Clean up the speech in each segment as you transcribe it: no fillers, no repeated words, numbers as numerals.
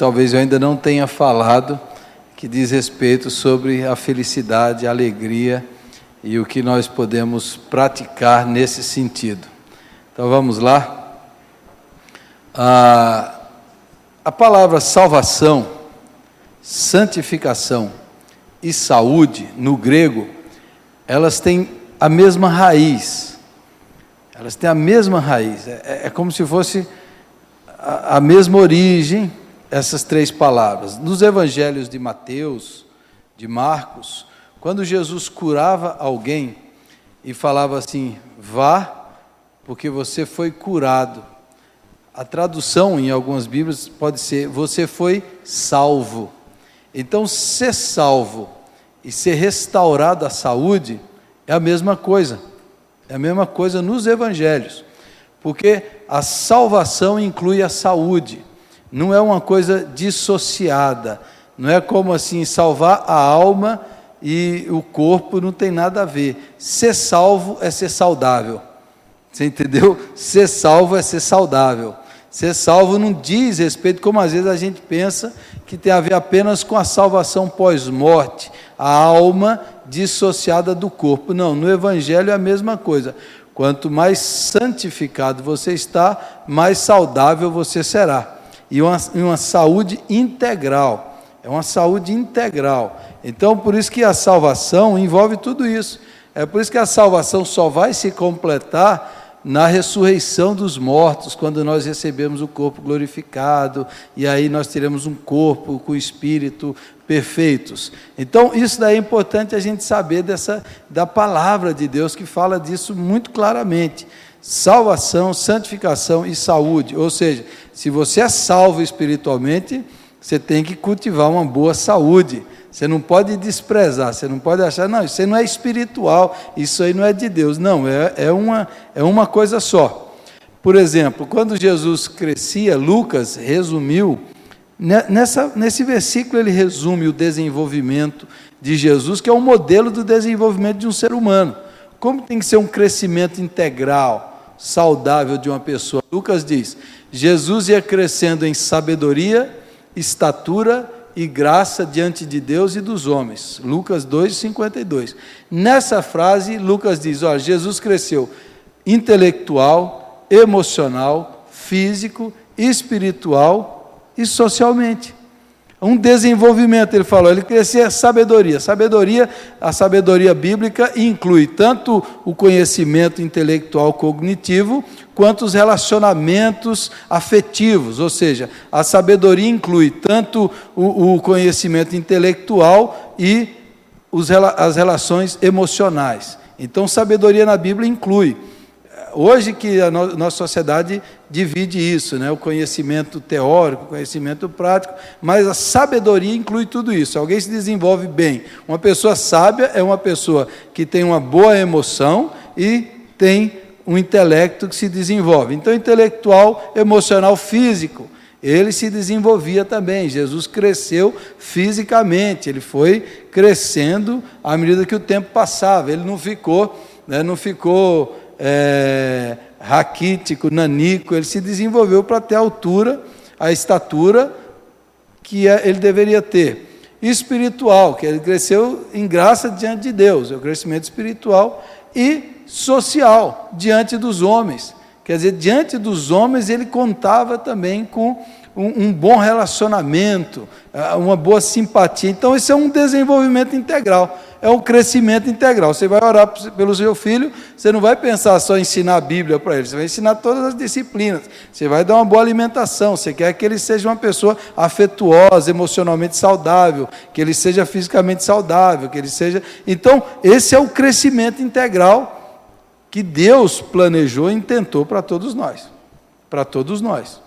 talvez eu ainda não tenha falado, que diz respeito sobre a felicidade, a alegria e o que nós podemos praticar nesse sentido. Então vamos lá. A palavra salvação, santificação e saúde, no grego, elas têm a mesma raiz. Elas têm a mesma raiz. É como se fosse a mesma origem, essas três palavras. Nos evangelhos de Mateus, de Marcos, quando Jesus curava alguém e falava assim, vá, porque você foi curado. A tradução em algumas Bíblias pode ser, você foi salvo. Então, ser salvo e ser restaurado à saúde é a mesma coisa. É a mesma coisa nos evangelhos. Porque a salvação inclui a saúde. Não é uma coisa dissociada. Não é como assim, salvar a alma e o corpo não tem nada a ver. Ser salvo é ser saudável. Você entendeu? Ser salvo é ser saudável. Ser salvo não diz respeito, como às vezes a gente pensa, que tem a ver apenas com a salvação pós-morte, a alma dissociada do corpo. Não, no Evangelho é a mesma coisa. Quanto mais santificado você está, mais saudável você será. E uma saúde integral. É uma saúde integral. Então, por isso que a salvação envolve tudo isso. É por isso que a salvação só vai se completar na ressurreição dos mortos, quando nós recebemos o corpo glorificado, e aí nós teremos um corpo com o espírito perfeitos. Então, isso daí é importante a gente saber da palavra de Deus, que fala disso muito claramente. Salvação, santificação e saúde. Ou seja, se você é salvo espiritualmente, você tem que cultivar uma boa saúde. Você não pode desprezar, você não pode achar, não, isso aí não é espiritual, isso aí não é de Deus. Não, é uma coisa só. Por exemplo, quando Jesus crescia, Lucas resumiu, nesse versículo ele resume o desenvolvimento de Jesus, que é um modelo do desenvolvimento de um ser humano. Como tem que ser um crescimento integral, saudável de uma pessoa? Lucas diz, Jesus ia crescendo em sabedoria, estatura e graça diante de Deus e dos homens. Lucas 2:52. Nessa frase, Lucas diz, olha, Jesus cresceu intelectual, emocional, físico, espiritual e socialmente. Um desenvolvimento, ele falou, ele crescia sabedoria. A sabedoria bíblica inclui tanto o conhecimento intelectual cognitivo, quanto os relacionamentos afetivos, ou seja, a sabedoria inclui tanto o conhecimento intelectual e as relações emocionais. Então, sabedoria na Bíblia inclui. Hoje que a nossa sociedade divide isso, né? O conhecimento teórico, o conhecimento prático, mas a sabedoria inclui tudo isso. Alguém se desenvolve bem. Uma pessoa sábia é uma pessoa que tem uma boa emoção e tem um intelecto que se desenvolve. Então, intelectual, emocional, físico, ele se desenvolvia também. Jesus cresceu fisicamente, ele foi crescendo à medida que o tempo passava. Ele não ficou raquítico, nanico, ele se desenvolveu para ter a altura, a estatura que ele deveria ter. Espiritual, que ele cresceu em graça diante de Deus, é o crescimento espiritual, e social, diante dos homens. Quer dizer, diante dos homens ele contava também com um bom relacionamento, uma boa simpatia. Então, isso é um desenvolvimento integral, é um crescimento integral. Você vai orar pelo seu filho, você não vai pensar só em ensinar a Bíblia para ele, você vai ensinar todas as disciplinas, você vai dar uma boa alimentação, você quer que ele seja uma pessoa afetuosa, emocionalmente saudável, que ele seja fisicamente saudável, que ele seja... Então, esse é o crescimento integral que Deus planejou e intentou para todos nós. Para todos nós.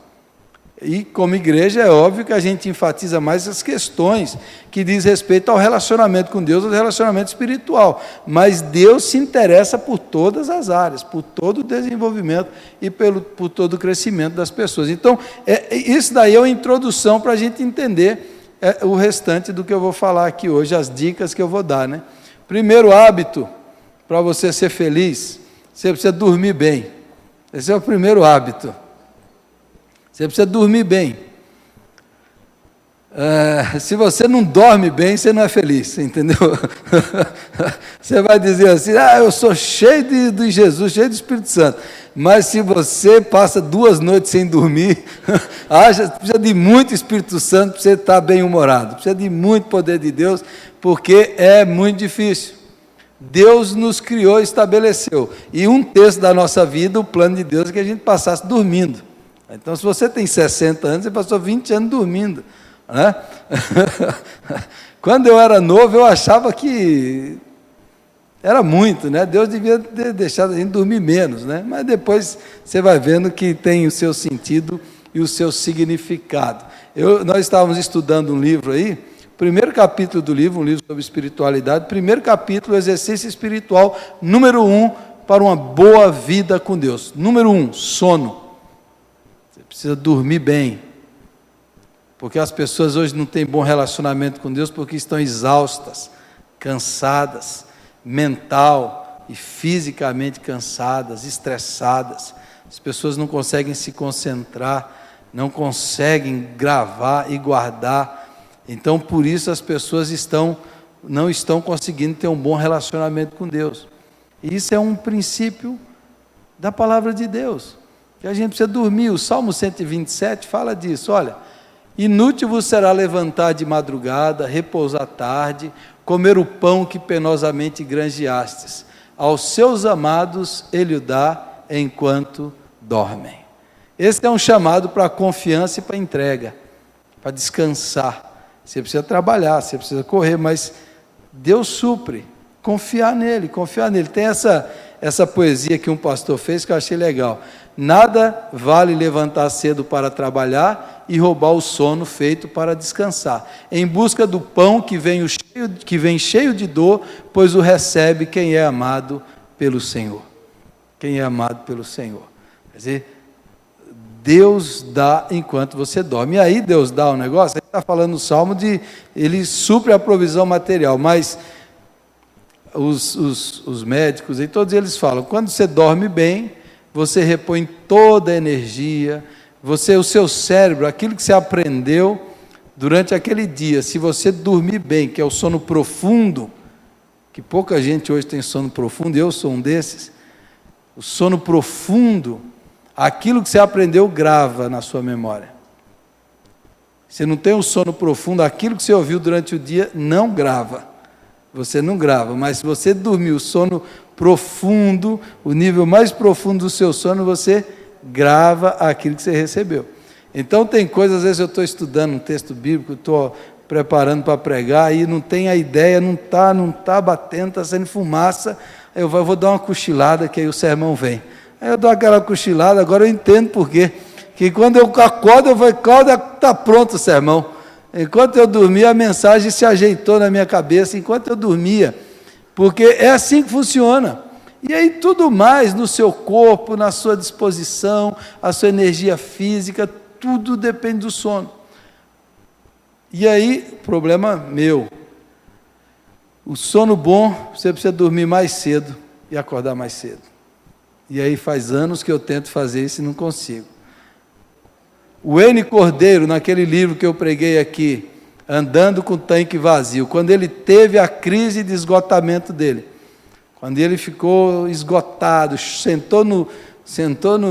E como igreja é óbvio que a gente enfatiza mais as questões que diz respeito ao relacionamento com Deus, ao relacionamento espiritual. Mas Deus se interessa por todas as áreas, por todo o desenvolvimento e por todo o crescimento das pessoas. Então, isso daí é uma introdução para a gente entender o restante do que eu vou falar aqui hoje, as dicas que eu vou dar, né? Primeiro hábito para você ser feliz, você precisa dormir bem. Esse é o primeiro hábito. Você precisa dormir bem. Se você não dorme bem, você não é feliz, entendeu? Você vai dizer assim, eu sou cheio de Jesus, cheio do Espírito Santo. Mas se você passa 2 noites sem dormir, precisa de muito Espírito Santo para você estar bem-humorado. Precisa de muito poder de Deus, porque é muito difícil. Deus nos criou e estabeleceu. E 1/3 da nossa vida, o plano de Deus é que a gente passasse dormindo. Então, se você tem 60 anos, você passou 20 anos dormindo. Né? Quando eu era novo, eu achava que era muito, né? Deus devia ter deixado a gente dormir menos, né? Mas depois você vai vendo que tem o seu sentido e o seu significado. Nós estávamos estudando um livro aí, primeiro capítulo do livro, um livro sobre espiritualidade, primeiro capítulo, exercício espiritual, número 1, para uma boa vida com Deus. Número 1, sono. Você precisa dormir bem. Porque as pessoas hoje não têm bom relacionamento com Deus porque estão exaustas, cansadas, mental e fisicamente cansadas, estressadas. As pessoas não conseguem se concentrar, não conseguem gravar e guardar. Então, por isso as pessoas não estão conseguindo ter um bom relacionamento com Deus. E isso é um princípio da palavra de Deus, que a gente precisa dormir. O Salmo 127 fala disso, olha: inútil vos será levantar de madrugada, repousar à tarde, comer o pão que penosamente granjeastes. Aos seus amados ele o dá enquanto dormem. Esse é um chamado para a confiança e para a entrega, para descansar. Você precisa trabalhar, você precisa correr, mas Deus supre. Confiar nele. Tem essa poesia que um pastor fez que eu achei legal. Nada vale levantar cedo para trabalhar e roubar o sono feito para descansar. Em busca do pão que vem cheio de dor, pois o recebe quem é amado pelo Senhor. Quem é amado pelo Senhor. Quer dizer, Deus dá enquanto você dorme. E aí Deus dá um negócio, a gente está falando no Salmo de ele supre a provisão material, mas os médicos e todos eles falam, quando você dorme bem, você repõe toda a energia, o seu cérebro, aquilo que você aprendeu durante aquele dia, se você dormir bem, que é o sono profundo, que pouca gente hoje tem sono profundo, eu sou um desses, o sono profundo, aquilo que você aprendeu grava na sua memória. Você não tem um sono profundo, aquilo que você ouviu durante o dia não grava. Você não grava, mas se você dormir o sono profundo, o nível mais profundo do seu sono, você grava aquilo que você recebeu. Então tem coisas, às vezes eu estou estudando um texto bíblico, estou preparando para pregar, e não tem a ideia, não está batendo, está saindo fumaça, aí eu vou dar uma cochilada, que aí o sermão vem. Aí eu dou aquela cochilada, agora eu entendo por quê. Que quando eu acordo, eu falo, Cláudia, está pronto o sermão. Enquanto eu dormia, a mensagem se ajeitou na minha cabeça, enquanto eu dormia. Porque é assim que funciona. E aí tudo mais no seu corpo, na sua disposição, a sua energia física, tudo depende do sono. E aí, problema meu. O sono bom, você precisa dormir mais cedo e acordar mais cedo. E aí faz anos que eu tento fazer isso e não consigo. O N. Cordeiro, naquele livro que eu preguei aqui, Andando com o Tanque Vazio, quando ele teve a crise de esgotamento dele, quando ele ficou esgotado, sentou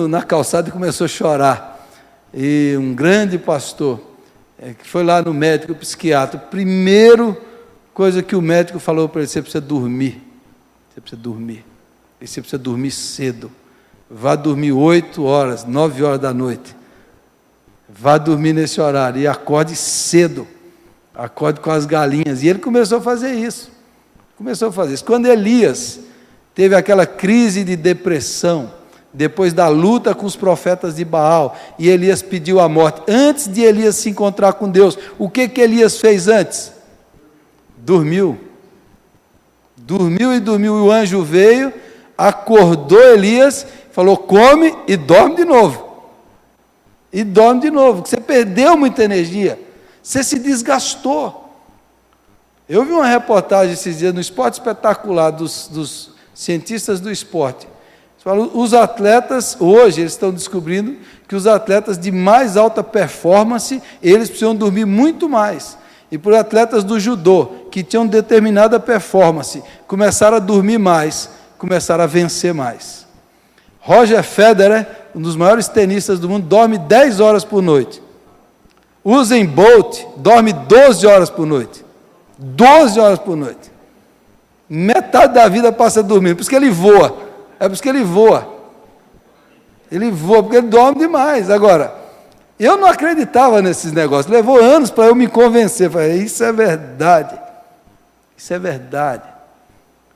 na calçada e começou a chorar, e um grande pastor, que foi lá no médico psiquiatra, primeiro coisa que o médico falou para ele: você precisa dormir, e você precisa dormir cedo, vá dormir 8 horas, 9 horas da noite, vá dormir nesse horário, e acorde cedo, acorde com as galinhas. E ele começou a fazer isso. Quando Elias teve aquela crise de depressão, depois da luta com os profetas de Baal, e Elias pediu a morte, antes de Elias se encontrar com Deus, o que Elias fez antes? Dormiu, e o anjo veio, acordou Elias, falou: come e dorme de novo. Você perdeu muita energia, você se desgastou. Eu vi uma reportagem esses dias no Esporte Espetacular dos cientistas do esporte. Os atletas, hoje, eles estão descobrindo que os atletas de mais alta performance, eles precisam dormir muito mais. E por atletas do judô, que tinham determinada performance, começaram a dormir mais, começaram a vencer mais. Roger Federer, um dos maiores tenistas do mundo, dorme 10 horas por noite. Usain Bolt dorme 12 horas por noite. 12 horas por noite. Metade da vida passa dormindo, por isso que ele voa. É por isso que ele voa. Ele voa, porque ele dorme demais. Agora, eu não acreditava nesses negócios. Levou anos para eu me convencer. Falei, isso é verdade. Isso é verdade.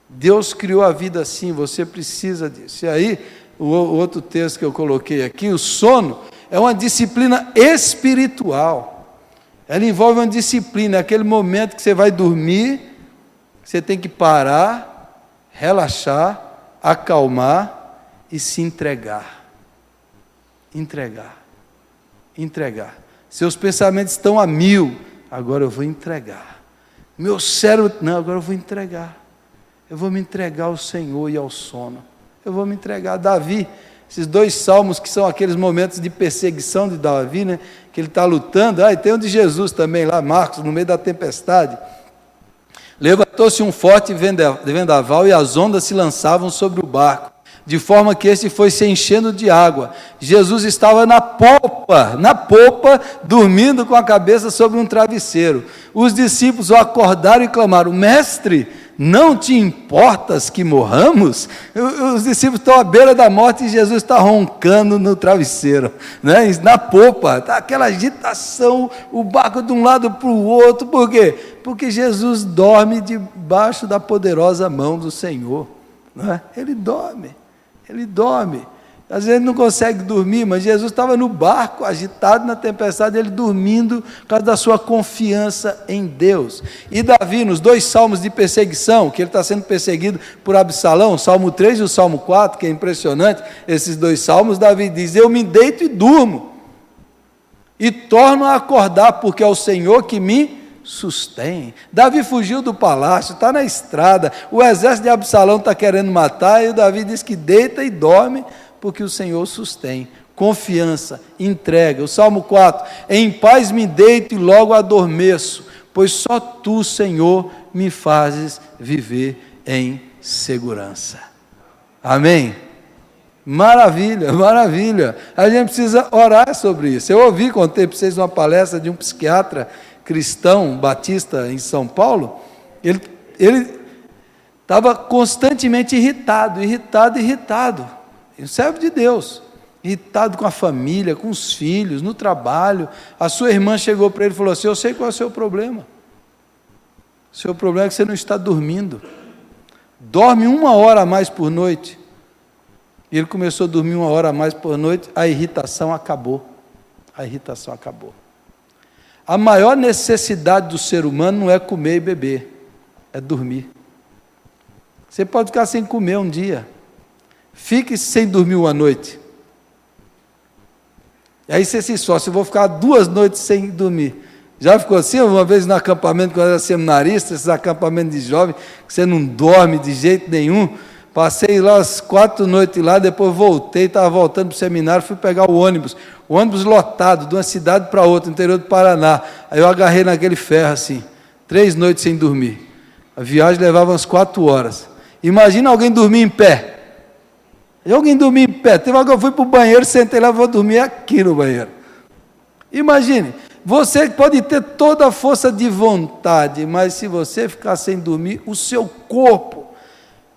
Deus criou a vida assim, você precisa disso. E aí, o outro texto que eu coloquei aqui, o sono é uma disciplina espiritual. Ela envolve uma disciplina, é aquele momento que você vai dormir, você tem que parar, relaxar, acalmar e se entregar. Entregar. Seus pensamentos estão a 1000, agora eu vou entregar. Meu cérebro, não, agora eu vou entregar. Eu vou me entregar ao Senhor e ao sono. Eu vou me entregar. Davi, esses 2 salmos que são aqueles momentos de perseguição de Davi, né? Que ele está lutando, e tem um de Jesus também lá, Marcos, no meio da tempestade. Levantou-se um forte vendaval e as ondas se lançavam sobre o barco, de forma que este foi se enchendo de água. Jesus estava na popa, dormindo com a cabeça sobre um travesseiro. Os discípulos o acordaram e clamaram, mestre, não te importas que morramos? Os discípulos estão à beira da morte e Jesus está roncando no travesseiro, né? Na popa, está aquela agitação, o barco de um lado para o outro, por quê? Porque Jesus dorme debaixo da poderosa mão do Senhor, né? Ele dorme. Às vezes ele não consegue dormir, mas Jesus estava no barco, agitado na tempestade, ele dormindo por causa da sua confiança em Deus. E Davi, nos 2 salmos de perseguição, que ele está sendo perseguido por Absalão, o Salmo 3 e o Salmo 4, que é impressionante, esses 2 salmos, Davi diz, eu me deito e durmo, e torno a acordar, porque é o Senhor que me sustém. Davi fugiu do palácio, está na estrada, o exército de Absalão está querendo matar, e o Davi diz que deita e dorme, porque o Senhor sustém. Confiança, entrega. O Salmo 4, em paz me deito e logo adormeço, pois só tu, Senhor, me fazes viver em segurança. Amém? Maravilha. A gente precisa orar sobre isso. Eu contei para vocês uma palestra de um psiquiatra cristão, batista, em São Paulo. Ele estava constantemente irritado. Um servo de Deus, irritado com a família, com os filhos, no trabalho. A sua irmã chegou para ele e falou assim, eu sei qual é o seu problema. O seu problema é que você não está dormindo. Dorme 1 hora a mais por noite. E ele começou a dormir 1 hora a mais por noite, a irritação acabou. A maior necessidade do ser humano não é comer e beber, é dormir. Você pode ficar sem comer um dia, fique sem dormir uma noite. E aí você se esforça, eu vou ficar 2 noites sem dormir. Já ficou assim? Uma vez no acampamento, quando eu era seminarista, esses acampamentos de jovem, que você não dorme de jeito nenhum. Passei lá as 4 noites lá, depois voltei, estava voltando para o seminário, fui pegar o ônibus lotado, de uma cidade para outra, interior do Paraná. Aí eu agarrei naquele ferro assim, 3 noites sem dormir. A viagem levava umas 4 horas. Imagina alguém dormir em pé. Teve uma que eu fui para o banheiro, sentei lá, vou dormir aqui no banheiro. Imagine, você pode ter toda a força de vontade, mas se você ficar sem dormir, o seu corpo,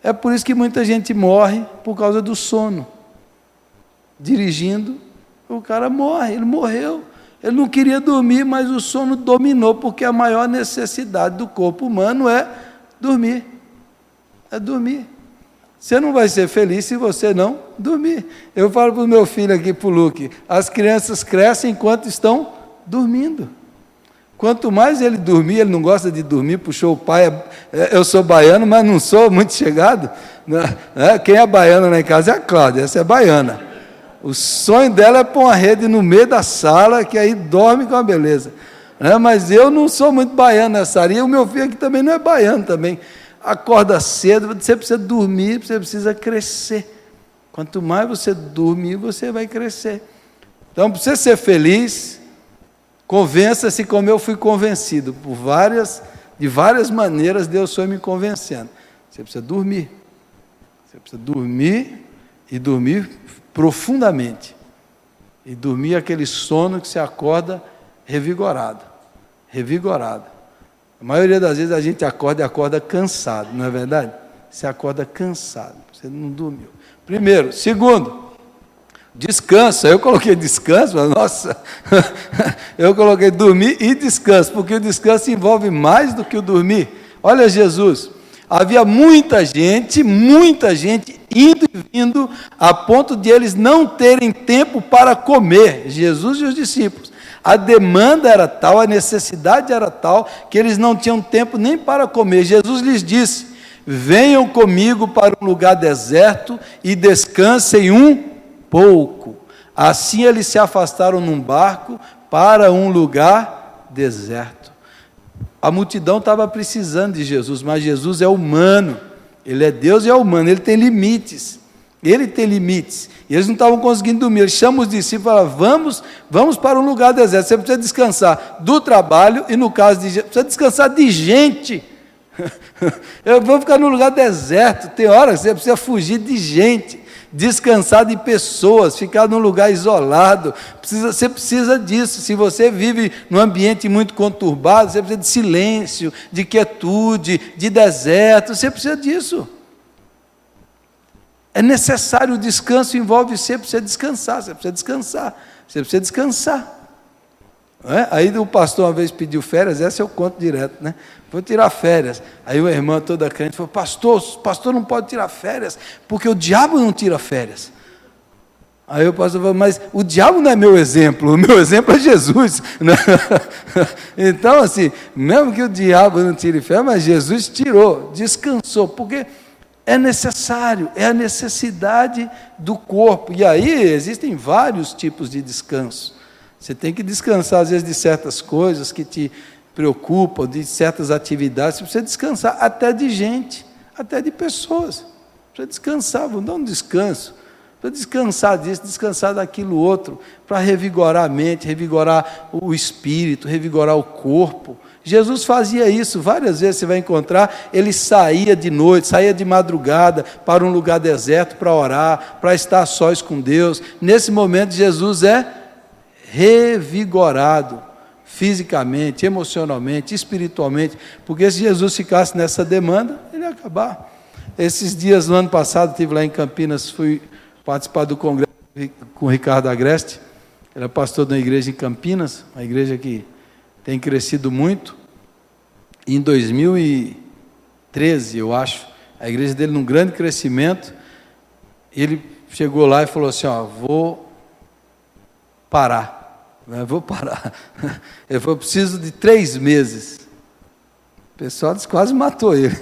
é por isso que muita gente morre por causa do sono. Dirigindo, o cara morre, ele morreu. Ele não queria dormir, mas o sono dominou, porque a maior necessidade do corpo humano é dormir. Você não vai ser feliz se você não dormir. Eu falo para o meu filho aqui, para o Luke, as crianças crescem enquanto estão dormindo. Quanto mais ele dormir, ele não gosta de dormir, puxou o pai, eu sou baiano, mas não sou muito chegado. Quem é baiano lá em casa é a Cláudia, essa é baiana. O sonho dela é pôr uma rede no meio da sala, que aí dorme com a beleza. Mas eu não sou muito baiano nessa área, e o meu filho aqui também não é baiano também. Acorda cedo, você precisa dormir, você precisa crescer. Quanto mais você dormir, você vai crescer. Então, para você ser feliz, convença-se como eu fui convencido. De várias maneiras, Deus foi me convencendo. Você precisa dormir. Você precisa dormir e dormir profundamente. E dormir aquele sono que você acorda revigorado. Revigorado. A maioria das vezes a gente acorda e acorda cansado, não é verdade? Você acorda cansado, você não dormiu. Primeiro. Segundo, descanso. Eu coloquei descanso, mas nossa, eu coloquei dormir e descanso, porque o descanso envolve mais do que o dormir. Olha Jesus, havia muita gente indo e vindo, a ponto de eles não terem tempo para comer, Jesus e os discípulos. A demanda era tal, a necessidade era tal, que eles não tinham tempo nem para comer. Jesus lhes disse: venham comigo para um lugar deserto e descansem um pouco. Assim eles se afastaram num barco para um lugar deserto. A multidão estava precisando de Jesus, mas Jesus é humano, Ele é Deus e é humano, Ele tem limites. Ele tem limites, e eles não estavam conseguindo dormir. Ele chama os discípulos e fala: vamos para um lugar deserto. Você precisa descansar do trabalho, e no caso de Jesus, precisa descansar de gente. Eu vou ficar num lugar deserto. Tem horas que você precisa fugir de gente, descansar de pessoas, ficar num lugar isolado. Você precisa disso. Se você vive num ambiente muito conturbado, você precisa de silêncio, de quietude, de deserto. Você precisa disso. É necessário. O descanso envolve você precisa descansar. Você precisa descansar. Você precisa descansar. Não é? Aí o pastor uma vez pediu férias, essa eu conto direto, né? Vou tirar férias. Aí uma irmã toda crente falou: pastor não pode tirar férias, porque o diabo não tira férias. Aí o pastor falou: mas o diabo não é meu exemplo, o meu exemplo é Jesus. Então, assim, mesmo que o diabo não tire férias, mas Jesus tirou, descansou, porque é necessário, é a necessidade do corpo. E aí existem vários tipos de descanso. Você tem que descansar, às vezes, de certas coisas que te preocupam, de certas atividades. Você precisa descansar, até de gente, até de pessoas. Precisa descansar, vou dar um descanso. Precisa descansar disso, descansar daquilo outro, para revigorar a mente, revigorar o espírito, revigorar o corpo. Jesus fazia isso, várias vezes você vai encontrar, ele saía de noite, saía de madrugada para um lugar deserto para orar, para estar a sós com Deus. Nesse momento Jesus é revigorado, fisicamente, emocionalmente, espiritualmente, porque se Jesus ficasse nessa demanda, ele ia acabar. Esses dias, no ano passado, estive lá em Campinas, fui participar do congresso com o Ricardo Agreste, ele é pastor de uma igreja em Campinas, uma igreja que tem crescido muito. Em 2013, eu acho, a igreja dele num grande crescimento, ele chegou lá e falou assim: vou parar. Ele falou: preciso de 3 meses. O pessoal quase matou ele.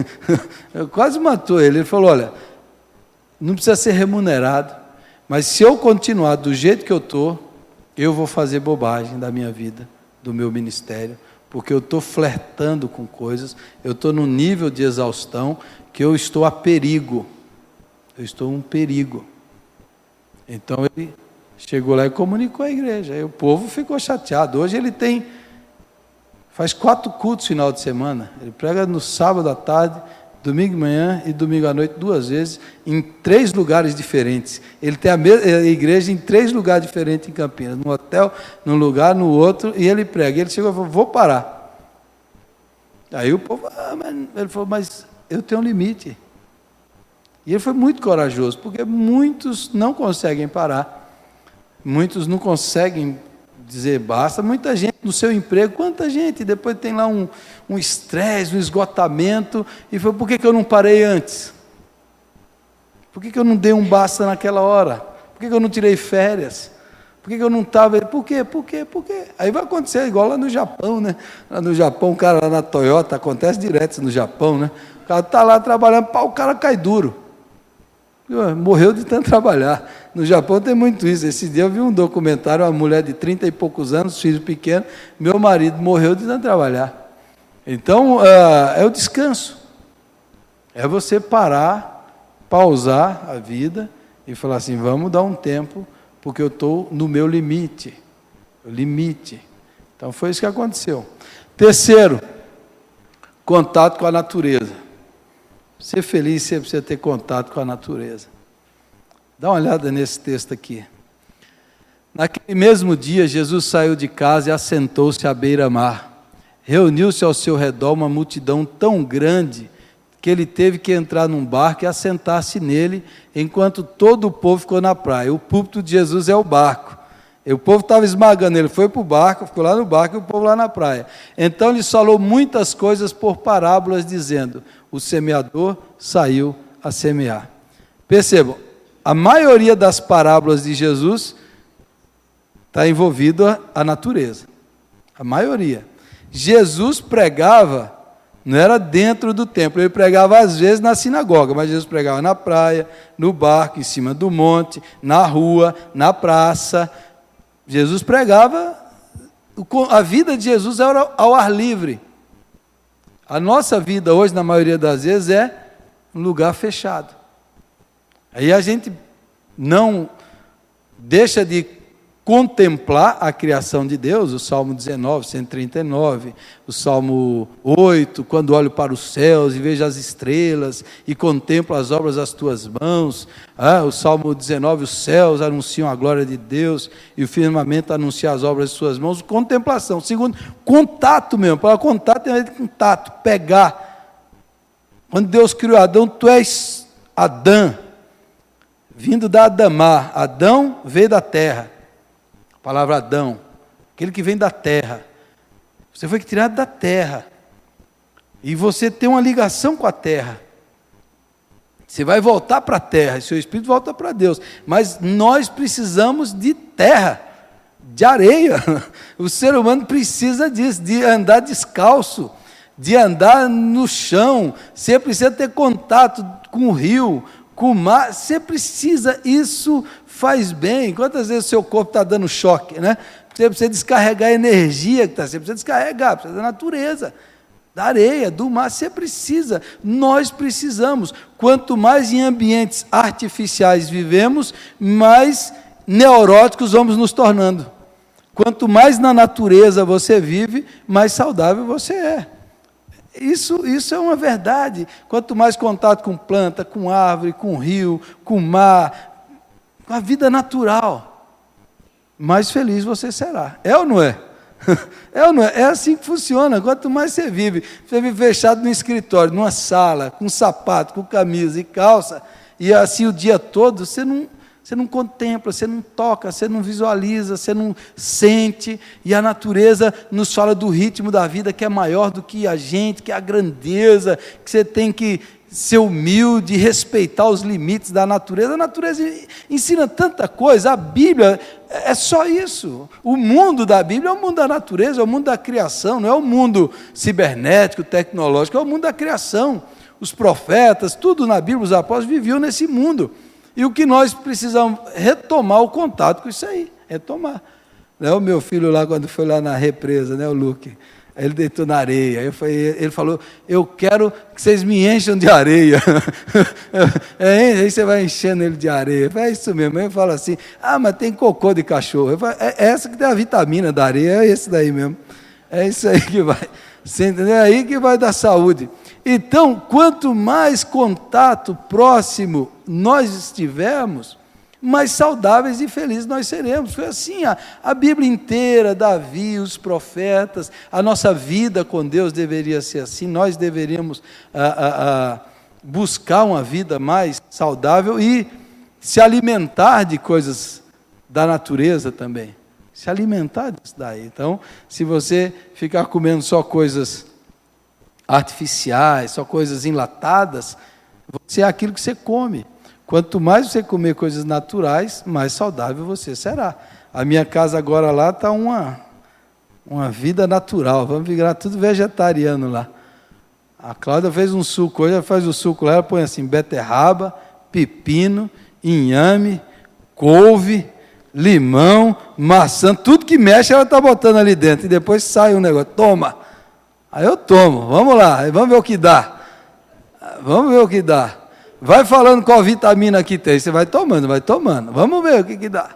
Quase matou ele. Ele falou: olha, não precisa ser remunerado, mas se eu continuar do jeito que eu estou, eu vou fazer bobagem da minha vida, do meu ministério, porque eu estou flertando com coisas, eu estou num nível de exaustão que eu estou a perigo. Eu estou um perigo. Então ele chegou lá e comunicou à igreja. Aí o povo ficou chateado. Hoje ele faz 4 cultos no final de semana. Ele prega no sábado à tarde, domingo de manhã e domingo à noite 2 vezes, em 3 lugares diferentes. Ele tem a igreja em 3 lugares diferentes em Campinas. Num hotel, num lugar, no outro, e ele prega. Ele chegou e falou: vou parar. Aí o povo, ele falou: mas eu tenho um limite. E ele foi muito corajoso, porque muitos não conseguem parar. Muitos não conseguem dizer basta. Muita gente no seu emprego, quanta gente, depois tem lá um estresse, um esgotamento, e foi: por que eu não parei antes? Por que eu não dei um basta naquela hora? Por que eu não tirei férias? Por que eu não estava... Por quê? Aí vai acontecer igual lá no Japão, né? Lá no Japão, o cara lá na Toyota, acontece direto no Japão, né? O cara está lá trabalhando, o cara cai duro. Morreu de tanto trabalhar. No Japão tem muito isso. Esse dia eu vi um documentário, uma mulher de 30 e poucos anos, filho pequeno, meu marido morreu de tanto trabalhar. Então, é o descanso. É você parar, pausar a vida e falar assim, vamos dar um tempo, porque eu estou no meu limite. Então foi isso que aconteceu. Terceiro, contato com a natureza. Ser feliz, você precisa ter contato com a natureza. Dá uma olhada nesse texto aqui. Naquele mesmo dia, Jesus saiu de casa e assentou-se à beira-mar. Reuniu-se ao seu redor uma multidão tão grande que ele teve que entrar num barco e assentar-se nele, enquanto todo o povo ficou na praia. O púlpito de Jesus é o barco. E o povo estava esmagando, ele foi para o barco, ficou lá no barco e o povo lá na praia. Então ele falou muitas coisas por parábolas, dizendo, o semeador saiu a semear. Percebam, a maioria das parábolas de Jesus está envolvida a natureza. A maioria. Jesus pregava, não era dentro do templo, ele pregava às vezes na sinagoga, mas Jesus pregava na praia, no barco, em cima do monte, na rua, na praça. Jesus pregava, a vida de Jesus era ao ar livre. A nossa vida hoje, na maioria das vezes, é um lugar fechado. Aí a gente não deixa de contemplar a criação de Deus, o Salmo 19, 139, o Salmo 8, quando olho para os céus e vejo as estrelas e contemplo as obras das tuas mãos, o Salmo 19, os céus anunciam a glória de Deus e o firmamento anuncia as obras de suas mãos, contemplação. Segundo, contato mesmo, para contato tem a ver com contato, pegar. Quando Deus criou Adão, tu és Adão, vindo da Adamá. Adão veio da terra. A palavra Adão, aquele que vem da terra. Você foi tirado da terra. E você tem uma ligação com a terra. Você vai voltar para a terra, e seu espírito volta para Deus. Mas nós precisamos de terra, de areia. O ser humano precisa disso, de andar descalço, de andar no chão. Você precisa ter contato com o rio, com o mar. Você precisa, isso faz bem. Quantas vezes o seu corpo está dando choque, né? Você precisa descarregar a energia que está, você precisa descarregar, precisa da natureza, da areia, do mar, você precisa, nós precisamos. Quanto mais em ambientes artificiais vivemos, mais neuróticos vamos nos tornando. Quanto mais na natureza você vive, mais saudável você é. Isso é uma verdade. Quanto mais contato com planta, com árvore, com rio, com mar, com a vida natural, mais feliz você será. É ou não é? É ou não é? É assim que funciona. Quanto mais você vive fechado no escritório, numa sala, com sapato, com camisa e calça, e assim o dia todo, você não contempla, você não toca, você não visualiza, você não sente, e a natureza nos fala do ritmo da vida que é maior do que a gente, que é a grandeza, que você tem que ser humilde, respeitar os limites da natureza. A natureza ensina tanta coisa, a Bíblia é só isso. O mundo da Bíblia é o mundo da natureza, é o mundo da criação, não é o mundo cibernético, tecnológico, é o mundo da criação. Os profetas, tudo na Bíblia, os apóstolos viviam nesse mundo. E o que nós precisamos retomar o contato com isso aí, retomar. Né? O meu filho lá, quando foi lá na represa, né, o Luke, ele deitou na areia, ele falou, eu quero que vocês me encham de areia. Aí você vai enchendo ele de areia. É isso mesmo. Ele fala assim, mas tem cocô de cachorro. Falo, é essa que tem a vitamina da areia, é esse daí mesmo. É isso aí que vai. Você entendeu? É aí que vai dar saúde. Então, quanto mais contato próximo nós estivermos, mais saudáveis e felizes nós seremos. Foi assim, a Bíblia inteira, Davi, os profetas, a nossa vida com Deus deveria ser assim. Nós deveríamos buscar uma vida mais saudável e se alimentar de coisas da natureza também. Se alimentar disso daí. Então, se você ficar comendo só coisas artificiais, só coisas enlatadas, você é aquilo que você come. Quanto mais você comer coisas naturais, mais saudável você será. A minha casa agora lá está uma vida natural. Vamos virar tudo vegetariano lá. A Cláudia fez um suco hoje, ela faz o suco lá, ela põe assim, beterraba, pepino, inhame, couve, limão, maçã, tudo que mexe ela está botando ali dentro. E depois sai um negócio, toma. Aí eu tomo, vamos lá, vamos ver o que dá. Vamos ver o que dá. vai falando qual vitamina que tem, você vai tomando, vamos ver o que dá.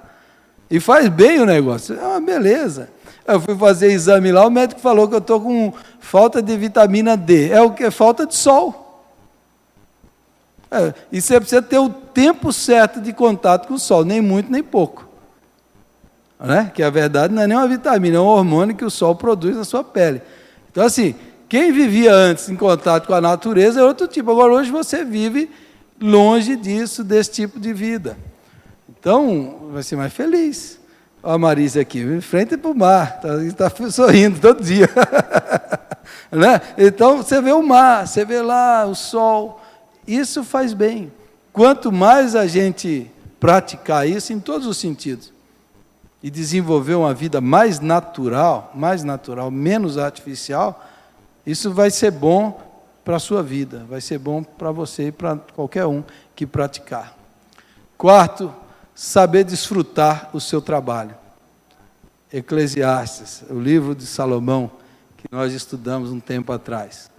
E faz bem o negócio, é uma beleza. Eu fui fazer exame lá, o médico falou que eu estou com falta de vitamina D, é o que? Falta de sol. E você precisa ter o tempo certo de contato com o sol, nem muito nem pouco. Né? Que a verdade não é nem uma vitamina, é um hormônio que o sol produz na sua pele. Então assim, quem vivia antes em contato com a natureza é outro tipo, agora hoje você vive longe disso, desse tipo de vida. Então, vai ser mais feliz. Olha a Marisa aqui, em frente para o mar, está sorrindo todo dia. Né? Então, você vê o mar, você vê lá o sol, isso faz bem. Quanto mais a gente praticar isso em todos os sentidos, e desenvolver uma vida mais natural, menos artificial, isso vai ser bom para a sua vida, vai ser bom para você e para qualquer um que praticar. Quarto, saber desfrutar o seu trabalho. Eclesiastes, o livro de Salomão, que nós estudamos um tempo atrás.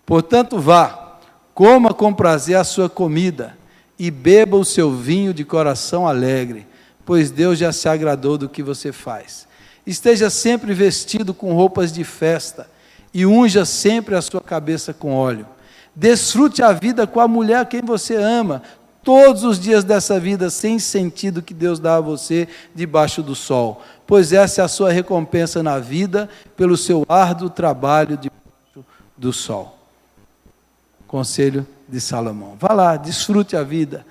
Portanto, vá, coma com prazer a sua comida e beba o seu vinho de coração alegre, pois Deus já se agradou do que você faz. Esteja sempre vestido com roupas de festa e unja sempre a sua cabeça com óleo. Desfrute a vida com a mulher a quem você ama, todos os dias dessa vida sem sentido que Deus dá a você debaixo do sol, pois essa é a sua recompensa na vida pelo seu árduo trabalho debaixo do sol. Conselho de Salomão. Vá lá, desfrute a vida,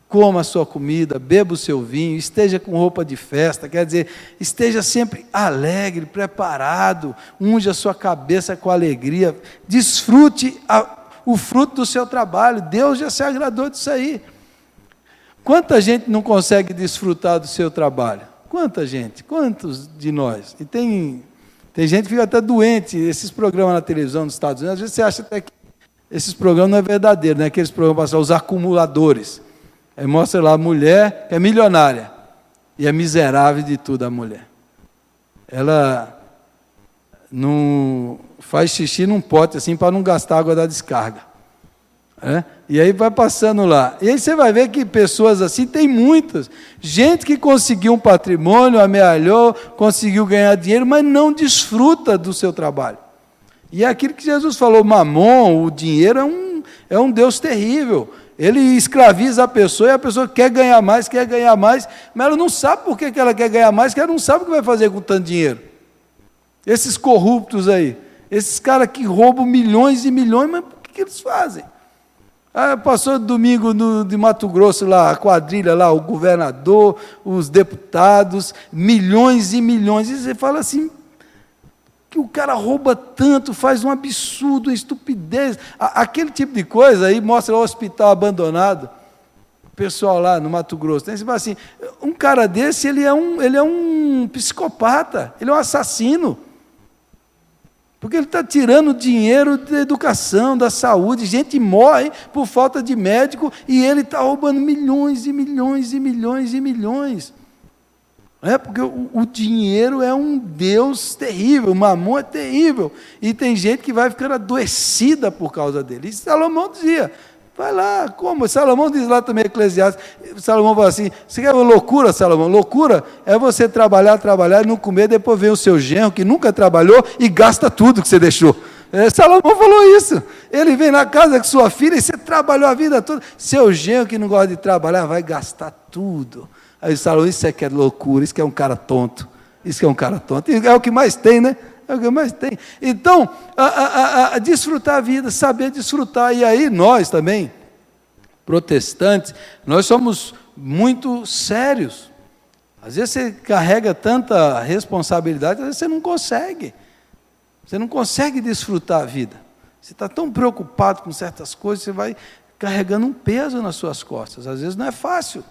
coma a sua comida, beba o seu vinho, esteja com roupa de festa, quer dizer, esteja sempre alegre, preparado, unja a sua cabeça com alegria, desfrute o fruto do seu trabalho, Deus já se agradou disso aí. Quanta gente não consegue desfrutar do seu trabalho? Quanta gente? Quantos de nós? E tem gente que fica até doente, esses programas na televisão dos Estados Unidos, às vezes você acha até que esses programas não é verdadeiro, né? Aqueles programas para os acumuladores. Aí mostra lá a mulher que é milionária e é miserável de tudo a mulher. Ela não faz xixi num pote assim para não gastar água da descarga. E aí vai passando lá. E aí você vai ver que pessoas assim, tem muitas. Gente que conseguiu um patrimônio, amealhou, conseguiu ganhar dinheiro, mas não desfruta do seu trabalho. E é aquilo que Jesus falou, Mamon, o dinheiro é um Deus terrível. Ele escraviza a pessoa e a pessoa quer ganhar mais, mas ela não sabe por que ela quer ganhar mais, que ela não sabe o que vai fazer com tanto dinheiro. Esses corruptos aí, esses caras que roubam milhões e milhões, mas por que eles fazem? Passou domingo de Mato Grosso, lá, a quadrilha, lá, o governador, os deputados, milhões e milhões, e você fala assim, que o cara rouba tanto, faz um absurdo, uma estupidez, aquele tipo de coisa, aí mostra o hospital abandonado, o pessoal lá no Mato Grosso, você fala assim, um cara desse, ele é um psicopata, ele é um assassino, porque ele está tirando dinheiro da educação, da saúde, gente morre por falta de médico, e ele está roubando milhões e milhões e milhões e milhões. Porque o dinheiro é um Deus terrível, o mamon é terrível, e tem gente que vai ficando adoecida por causa dele. E Salomão dizia, vai lá, como? Salomão diz lá também, Eclesiastes, Salomão fala assim, você quer uma loucura, Salomão? Loucura é você trabalhar e não comer, depois vem o seu genro que nunca trabalhou e gasta tudo que você deixou. Salomão falou isso, ele vem na casa com sua filha e você trabalhou a vida toda, seu genro que não gosta de trabalhar vai gastar tudo. Aí Salomão, isso é que é loucura, isso que é um cara tonto, isso que é um cara tonto, e é o que mais tem, né? É o que mais tem. Então, desfrutar a vida, saber desfrutar, e aí nós também, protestantes, nós somos muito sérios, às vezes você carrega tanta responsabilidade, às vezes você não consegue desfrutar a vida, você está tão preocupado com certas coisas, você vai carregando um peso nas suas costas, às vezes não é fácil,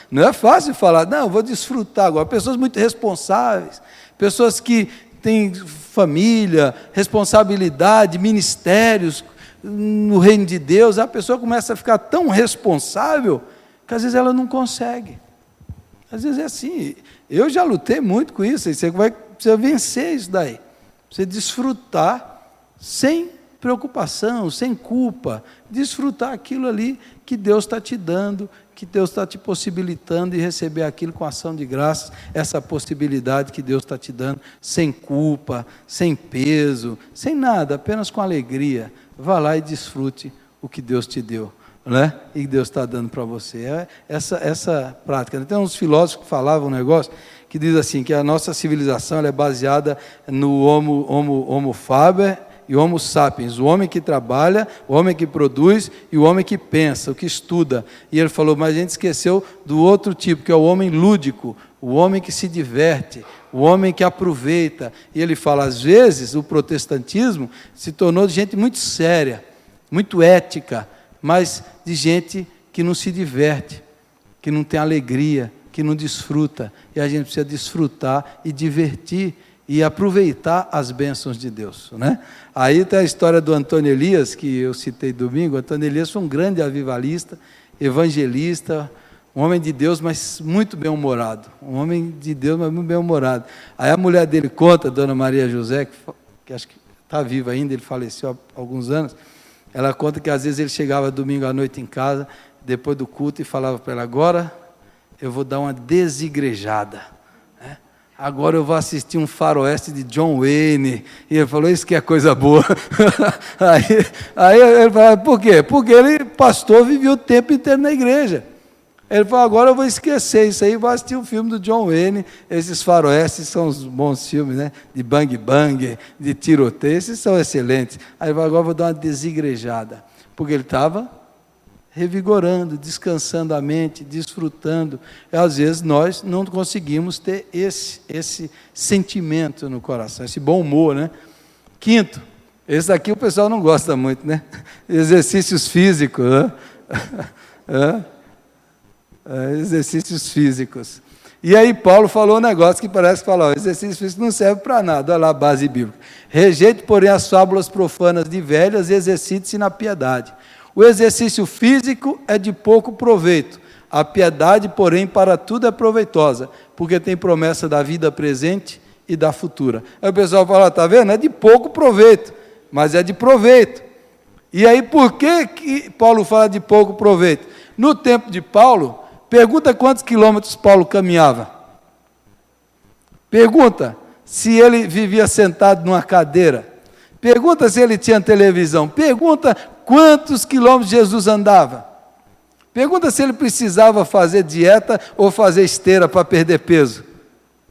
não é fácil falar, não, eu vou desfrutar agora. Pessoas muito responsáveis, pessoas que têm família, responsabilidade, ministérios no reino de Deus, a pessoa começa a ficar tão responsável que às vezes ela não consegue. Às vezes é assim. Eu já lutei muito com isso, e você vai precisar vencer isso daí. Você desfrutar sem preocupação, sem culpa, desfrutar aquilo ali que Deus está te dando, que Deus está te possibilitando, e receber aquilo com ação de graças, essa possibilidade que Deus está te dando, sem culpa, sem peso, sem nada, apenas com alegria. Vá lá e desfrute o que Deus te deu, né? E que Deus está dando para você. É essa prática. Tem uns filósofos que falavam um negócio que diz assim, que a nossa civilização ela é baseada no homo faber e homo sapiens, o homem que trabalha, o homem que produz e o homem que pensa, o que estuda. E ele falou, mas a gente esqueceu do outro tipo, que é o homem lúdico, o homem que se diverte, o homem que aproveita. E ele fala, às vezes o protestantismo se tornou de gente muito séria, muito ética, mas de gente que não se diverte, que não tem alegria, que não desfruta. E a gente precisa desfrutar e divertir e aproveitar as bênçãos de Deus, né? Aí tem a história do Antônio Elias, que eu citei domingo. Antônio Elias foi um grande avivalista, evangelista, um homem de Deus, mas muito bem-humorado. Um homem de Deus, mas muito bem-humorado. Aí a mulher dele conta, Dona Maria José, que acho que está viva ainda, ele faleceu há alguns anos. Ela conta que às vezes ele chegava domingo à noite em casa, depois do culto, e falava para ela, agora eu vou dar uma desigrejada, né? Agora eu vou assistir um faroeste de John Wayne. E ele falou, isso que é coisa boa. aí ele falou, por quê? Porque ele, pastor, vivia o tempo inteiro na igreja. Ele falou, agora eu vou esquecer isso aí, vou assistir um filme do John Wayne. Esses faroestes são os bons filmes, né? De bang bang, de tiroteio, esses são excelentes. Aí ele falou, agora eu vou dar uma desigrejada. Porque ele estava revigorando, descansando a mente, desfrutando. E, às vezes nós não conseguimos ter esse sentimento no coração, esse bom humor, né? Quinto, esse daqui o pessoal não gosta muito, né? Exercícios físicos, né? Exercícios físicos. E aí Paulo falou um negócio que parece que fala, exercício físico não serve para nada, olha lá a base bíblica. Rejeite, porém, as fábulas profanas de velhas e exercite-se na piedade. O exercício físico é de pouco proveito, a piedade, porém, para tudo é proveitosa, porque tem promessa da vida presente e da futura. Aí o pessoal fala, está vendo? É de pouco proveito, mas é de proveito. E aí por que Paulo fala de pouco proveito? No tempo de Paulo, pergunta quantos quilômetros Paulo caminhava. Pergunta se ele vivia sentado numa cadeira. Pergunta se ele tinha televisão. Pergunta quantos quilômetros Jesus andava. Pergunta se ele precisava fazer dieta ou fazer esteira para perder peso.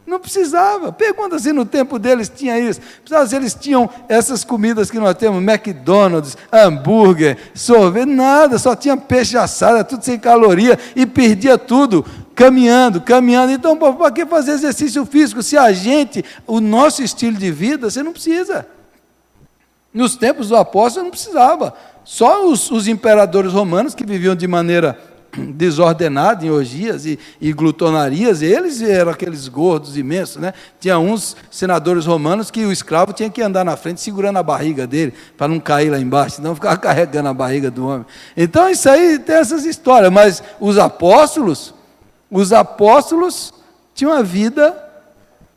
Não precisava. Pergunta se no tempo deles tinha isso. Precisava se eles tinham essas comidas que nós temos, McDonald's, hambúrguer, sorvete, nada, só tinha peixe assado, tudo sem caloria, e perdia tudo, caminhando. Então, para que fazer exercício físico? Se a gente, o nosso estilo de vida, você não precisa. Nos tempos do apóstolo não precisava. Só os imperadores romanos que viviam de maneira desordenada, em orgias e glutonarias, eles eram aqueles gordos imensos, né? Tinha uns senadores romanos que o escravo tinha que andar na frente segurando a barriga dele, para não cair lá embaixo, senão ficava carregando a barriga do homem. Então isso aí tem essas histórias, mas os apóstolos tinham uma vida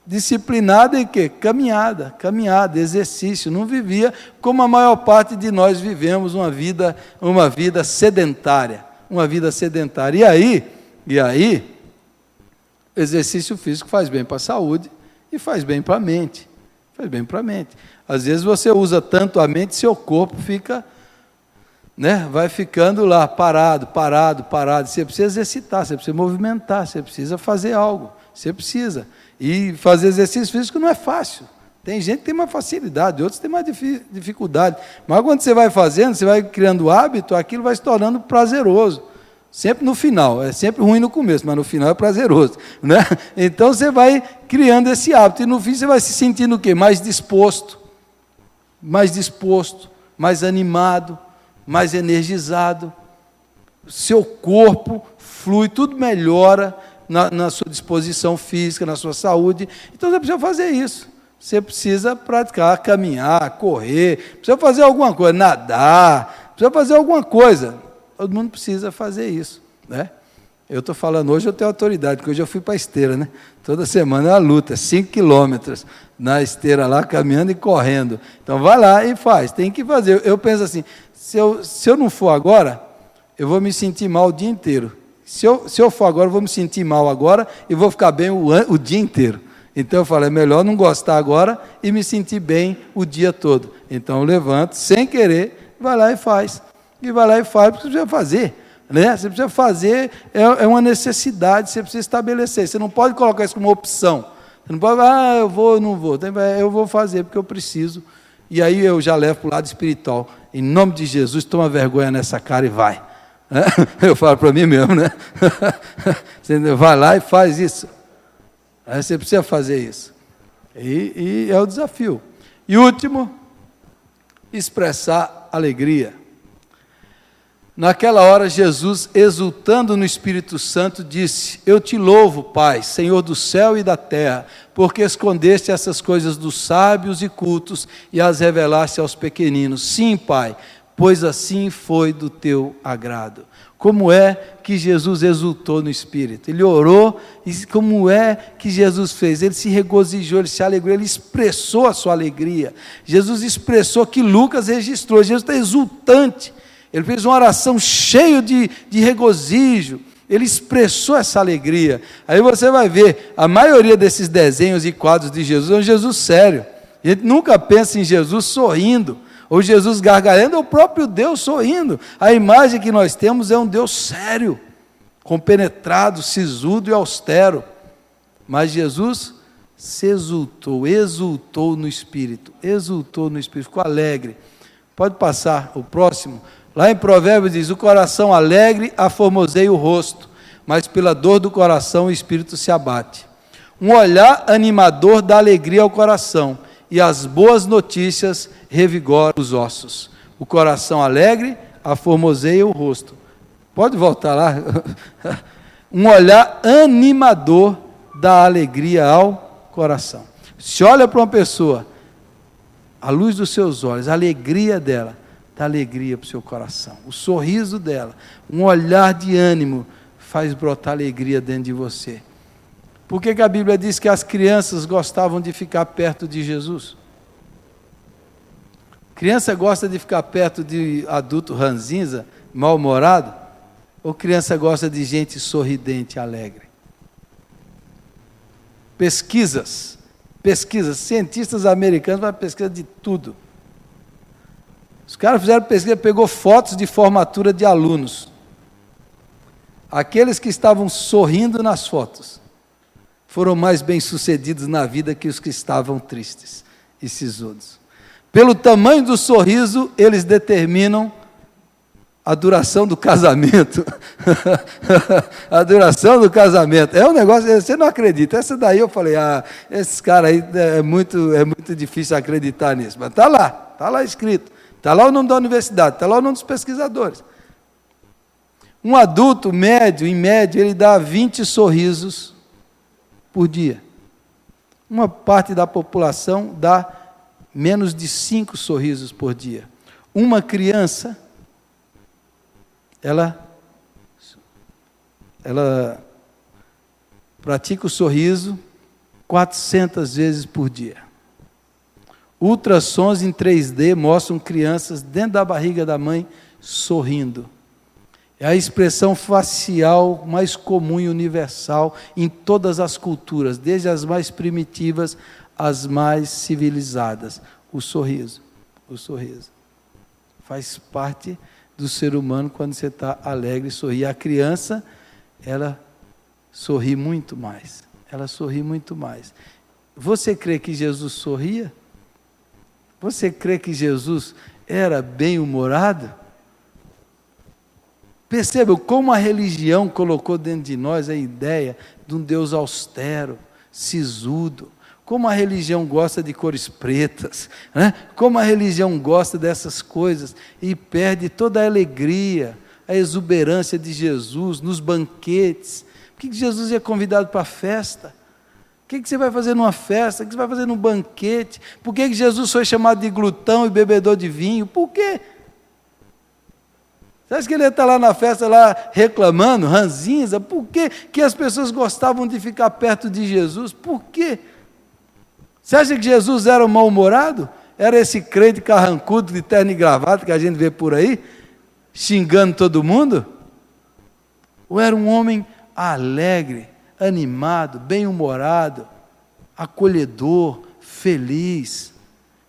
disciplinada em quê? Caminhada, exercício. Não vivia como a maior parte de nós vivemos, uma vida sedentária. E aí, exercício físico faz bem para a saúde e faz bem para a mente. Às vezes você usa tanto a mente, seu corpo fica, né, vai ficando lá parado. Você precisa exercitar, você precisa movimentar, você precisa fazer algo. Você precisa. E fazer exercício físico não é fácil. Tem gente que tem mais facilidade, outros têm mais dificuldade. Mas quando você vai fazendo, você vai criando hábito, aquilo vai se tornando prazeroso. Sempre no final, é sempre ruim no começo, mas no final é prazeroso, né? Então você vai criando esse hábito, e no fim você vai se sentindo o quê? Mais disposto, mais animado, mais energizado. Seu corpo flui, tudo melhora na sua disposição física, na sua saúde. Então você precisa fazer isso. Você precisa praticar, caminhar, correr, precisa fazer alguma coisa, nadar, precisa fazer alguma coisa. Todo mundo precisa fazer isso, né? Eu estou falando hoje, eu tenho autoridade, porque hoje eu fui para a esteira, né? Toda semana é uma luta, 5 quilômetros na esteira lá, caminhando e correndo. Então vai lá e faz, tem que fazer. Eu penso assim, se eu não for agora, eu vou me sentir mal o dia inteiro. Se eu for agora, eu vou me sentir mal agora e vou ficar bem o dia inteiro. Então eu falo, é melhor não gostar agora e me sentir bem o dia todo. Então eu levanto, sem querer, vai lá e faz. E vai lá e faz, porque você precisa fazer. Né? Você precisa fazer, é uma necessidade, você precisa estabelecer. Você não pode colocar isso como opção. Você não pode, eu vou, não vou. Eu vou fazer porque eu preciso. E aí eu já levo para o lado espiritual. Em nome de Jesus, toma vergonha nessa cara e vai. Eu falo para mim mesmo, né? Você vai lá e faz isso. Aí você precisa fazer isso. E é o desafio. E último, expressar alegria. Naquela hora, Jesus, exultando no Espírito Santo, disse: eu te louvo, Pai, Senhor do céu e da terra, porque escondeste essas coisas dos sábios e cultos e as revelaste aos pequeninos. Sim, Pai, pois assim foi do teu agrado. Como é que Jesus exultou no Espírito? Ele orou, e como é que Jesus fez? Ele se regozijou, ele se alegrou, ele expressou a sua alegria. Jesus expressou que Lucas registrou, Jesus está exultante. Ele fez uma oração cheia de regozijo, ele expressou essa alegria. Aí você vai ver, a maioria desses desenhos e quadros de Jesus é um Jesus sério. A gente nunca pensa em Jesus sorrindo, ou Jesus gargalhando, é o próprio Deus sorrindo. A imagem que nós temos é um Deus sério, compenetrado, sisudo e austero. Mas Jesus se exultou no Espírito, ficou alegre. Pode passar o próximo. Lá em Provérbios diz, o coração alegre aformoseia o rosto, mas pela dor do coração o espírito se abate. Um olhar animador dá alegria ao coração, e as boas notícias revigoram os ossos. O coração alegre aformoseia o rosto. Pode voltar lá? Um olhar animador dá alegria ao coração. Se olha para uma pessoa, a luz dos seus olhos, a alegria dela, dá alegria para o seu coração. O sorriso dela, um olhar de ânimo, faz brotar alegria dentro de você. Por que a Bíblia diz que as crianças gostavam de ficar perto de Jesus? Criança gosta de ficar perto de adulto ranzinza, mal-humorado? Ou criança gosta de gente sorridente, alegre? Pesquisas, cientistas americanos fazem pesquisa de tudo. Os caras fizeram pesquisa, pegou fotos de formatura de alunos. Aqueles que estavam sorrindo nas fotos foram mais bem-sucedidos na vida que os que estavam tristes e sisudos. Pelo tamanho do sorriso, eles determinam a duração do casamento. A duração do casamento. É um negócio, você não acredita. Essa daí eu falei, esses caras aí é muito difícil acreditar nisso. Mas está lá escrito. Está lá o nome da universidade, está lá o nome dos pesquisadores. Um adulto médio, em média, ele dá 20 sorrisos por dia. Uma parte da população dá menos de 5 sorrisos por dia. Uma criança, ela pratica o sorriso 400 vezes por dia. Ultrassons em 3D mostram crianças dentro da barriga da mãe sorrindo. É a expressão facial mais comum e universal em todas as culturas, desde as mais primitivas às mais civilizadas. O sorriso. Faz parte do ser humano quando você está alegre e sorri. A criança, ela sorri muito mais. Você crê que Jesus sorria? Você crê que Jesus era bem-humorado? Percebam como a religião colocou dentro de nós a ideia de um Deus austero, sisudo. Como a religião gosta de cores pretas, né? Como a religião gosta dessas coisas e perde toda a alegria, a exuberância de Jesus nos banquetes. Por que Jesus é convidado para a festa? O que você vai fazer numa festa? O que você vai fazer num banquete? Por que Jesus foi chamado de glutão e bebedor de vinho? Por quê? Você acha que ele ia estar lá na festa, lá reclamando, ranzinza? Por que que as pessoas gostavam de ficar perto de Jesus? Por quê? Você acha que Jesus era um mal-humorado? Era esse crente carrancudo de terno e gravata que a gente vê por aí, xingando todo mundo? Ou era um homem alegre, animado, bem-humorado, acolhedor, feliz,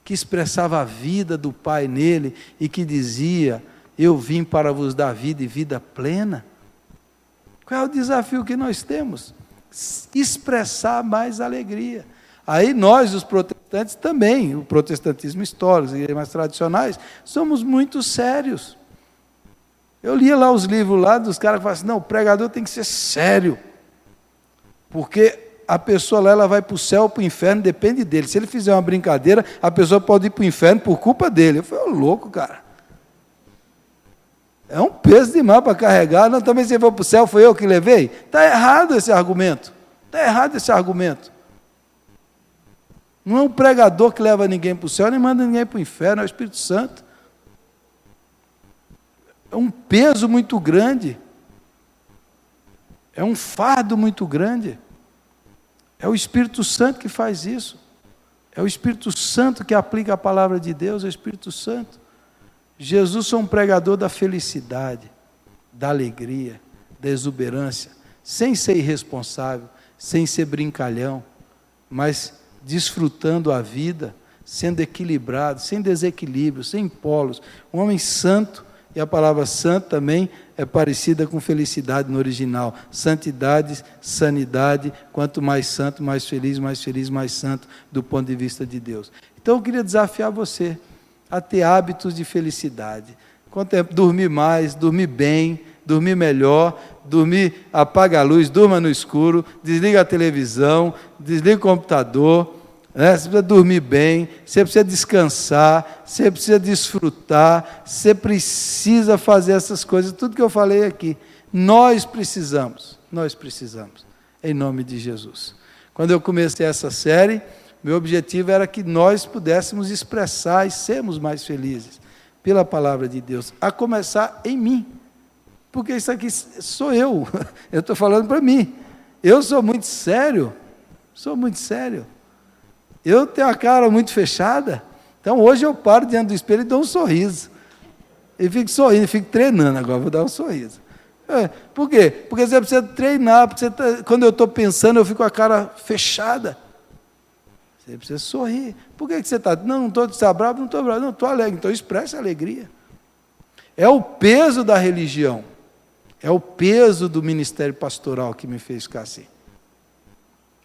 que expressava a vida do Pai nele e que dizia: eu vim para vos dar vida e vida plena? Qual é o desafio que nós temos? Expressar mais alegria. Aí nós, os protestantes, também, o protestantismo histórico, as igrejas mais tradicionais, somos muito sérios. Eu lia lá os livros lá dos caras que falam assim: não, o pregador tem que ser sério, porque a pessoa lá, ela vai para o céu ou para o inferno, depende dele. Se ele fizer uma brincadeira, a pessoa pode ir para o inferno por culpa dele. Eu falei: ô louco, cara. É um peso demais para carregar. Não, também você foi para o céu, foi eu que levei? Está errado esse argumento. Está errado esse argumento. Não é um pregador que leva ninguém para o céu, nem manda ninguém para o inferno, é o Espírito Santo. É um peso muito grande. É um fardo muito grande. É o Espírito Santo que faz isso. É o Espírito Santo que aplica a palavra de Deus, é o Espírito Santo. Jesus é um pregador da felicidade, da alegria, da exuberância, sem ser irresponsável, sem ser brincalhão, mas desfrutando a vida, sendo equilibrado, sem desequilíbrio, sem polos. Um homem santo, e a palavra santo também é parecida com felicidade no original. Santidade, sanidade, quanto mais santo, mais feliz, mais santo, do ponto de vista de Deus. Então eu queria desafiar você a ter hábitos de felicidade. Dormir mais, dormir bem, dormir melhor, dormir, apaga a luz, durma no escuro, desliga a televisão, desliga o computador. Você precisa dormir bem, você precisa descansar, você precisa desfrutar, você precisa fazer essas coisas, tudo que eu falei aqui. Nós precisamos, em nome de Jesus. Quando eu comecei essa série, meu objetivo era que nós pudéssemos expressar e sermos mais felizes pela palavra de Deus, a começar em mim, porque isso aqui sou eu estou falando para mim. Eu sou muito sério. Eu tenho a cara muito fechada, então hoje eu paro diante do espelho e dou um sorriso. E fico sorrindo, fico treinando agora, vou dar um sorriso. Por quê? Porque você precisa treinar, porque quando eu estou pensando, eu fico com a cara fechada. Você precisa sorrir. Por que você está? Não estou bravo, não estou bravo, não estou alegre. Então expresse a alegria. É o peso da religião, é o peso do ministério pastoral que me fez ficar assim.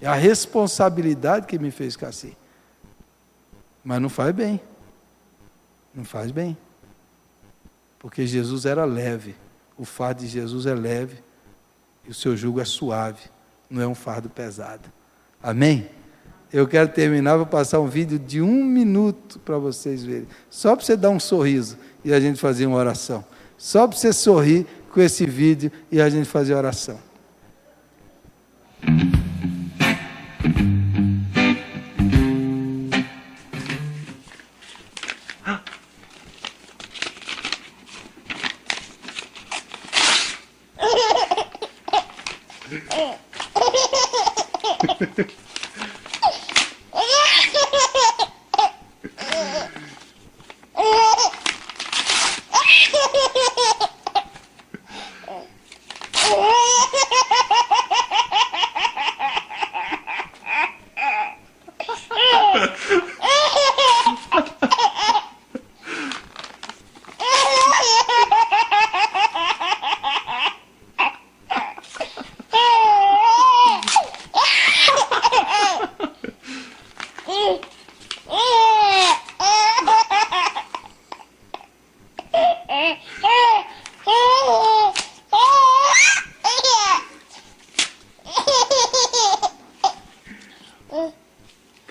É a responsabilidade que me fez ficar assim. Mas não faz bem. Não faz bem. Porque Jesus era leve. O fardo de Jesus é leve. E o seu jugo é suave. Não é um fardo pesado. Amém? Eu quero terminar, vou passar um vídeo de 1 minuto para vocês verem. Só para você dar um sorriso e a gente fazer uma oração. Só para você sorrir com esse vídeo e a gente fazer a oração.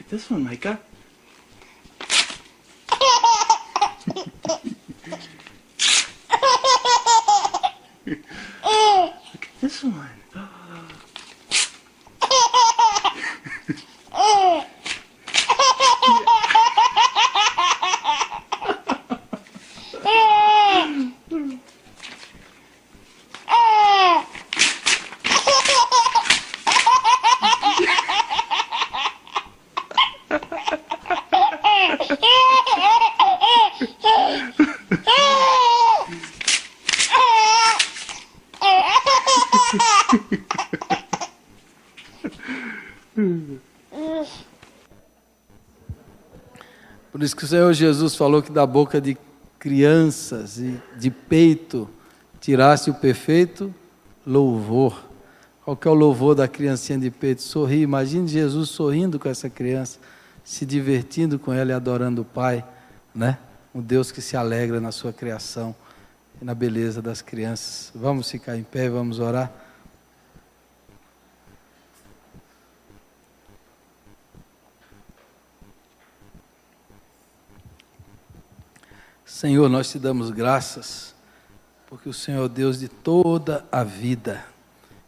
This one, Micah. Look at this one. isso que o Senhor Jesus falou que da boca de crianças e de peito tirasse o perfeito louvor. Qual que é o louvor da criancinha de peito? Sorrir. Imagine Jesus sorrindo com essa criança, se divertindo com ela e adorando o Pai, né? Um Deus que se alegra na sua criação e na beleza das crianças. Vamos ficar em pé e vamos orar. Senhor, nós te damos graças, porque o Senhor é o Deus de toda a vida,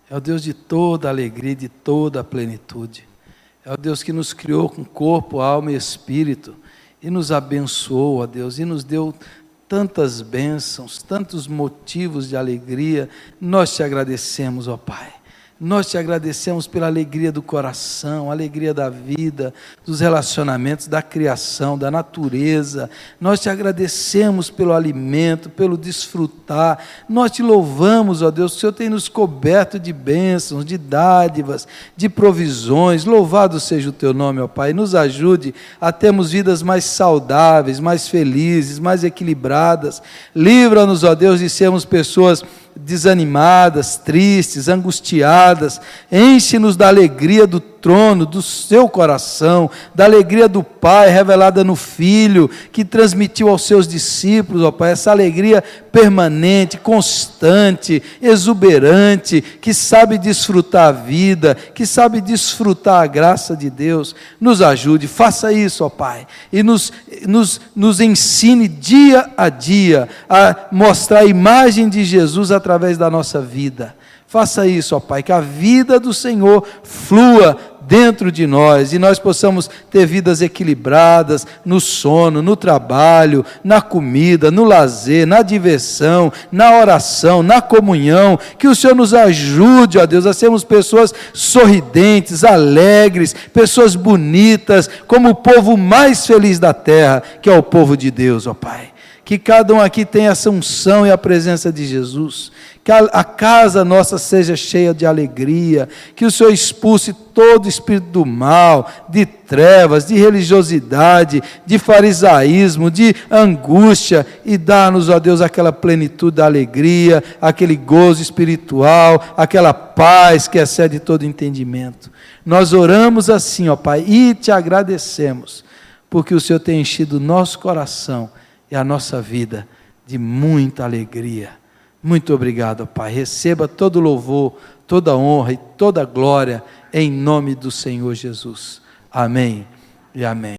é o Deus de toda a alegria, de toda a plenitude, é o Deus que nos criou com corpo, alma e espírito, e nos abençoou, ó Deus, e nos deu tantas bênçãos, tantos motivos de alegria. Nós te agradecemos, ó Pai. Nós te agradecemos pela alegria do coração, a alegria da vida, dos relacionamentos, da criação, da natureza. Nós te agradecemos pelo alimento, pelo desfrutar. Nós te louvamos, ó Deus, o Senhor tem nos coberto de bênçãos, de dádivas, de provisões. Louvado seja o teu nome, ó Pai. Nos ajude a termos vidas mais saudáveis, mais felizes, mais equilibradas. Livra-nos, ó Deus, de sermos pessoas desanimadas, tristes, angustiadas. Enche-nos da alegria do trono, do seu coração, da alegria do Pai revelada no Filho, que transmitiu aos seus discípulos, ó Pai, essa alegria permanente, constante, exuberante, que sabe desfrutar a vida, que sabe desfrutar a graça de Deus. Nos ajude, faça isso, ó Pai, e nos ensine dia a dia a mostrar a imagem de Jesus através da nossa vida. Faça isso, ó Pai, que a vida do Senhor flua dentro de nós, e nós possamos ter vidas equilibradas no sono, no trabalho, na comida, no lazer, na diversão, na oração, na comunhão. Que o Senhor nos ajude, ó Deus, a sermos pessoas sorridentes, alegres, pessoas bonitas, como o povo mais feliz da terra, que é o povo de Deus, ó Pai. Que cada um aqui tenha essa unção e a presença de Jesus, que a casa nossa seja cheia de alegria, que o Senhor expulse todo espírito do mal, de trevas, de religiosidade, de farisaísmo, de angústia, e dá-nos, ó Deus, aquela plenitude da alegria, aquele gozo espiritual, aquela paz que excede todo entendimento. Nós oramos assim, ó Pai, e te agradecemos, porque o Senhor tem enchido o nosso coração e a nossa vida de muita alegria. Muito obrigado, Pai. Receba todo louvor, toda honra e toda glória em nome do Senhor Jesus. Amém e amém.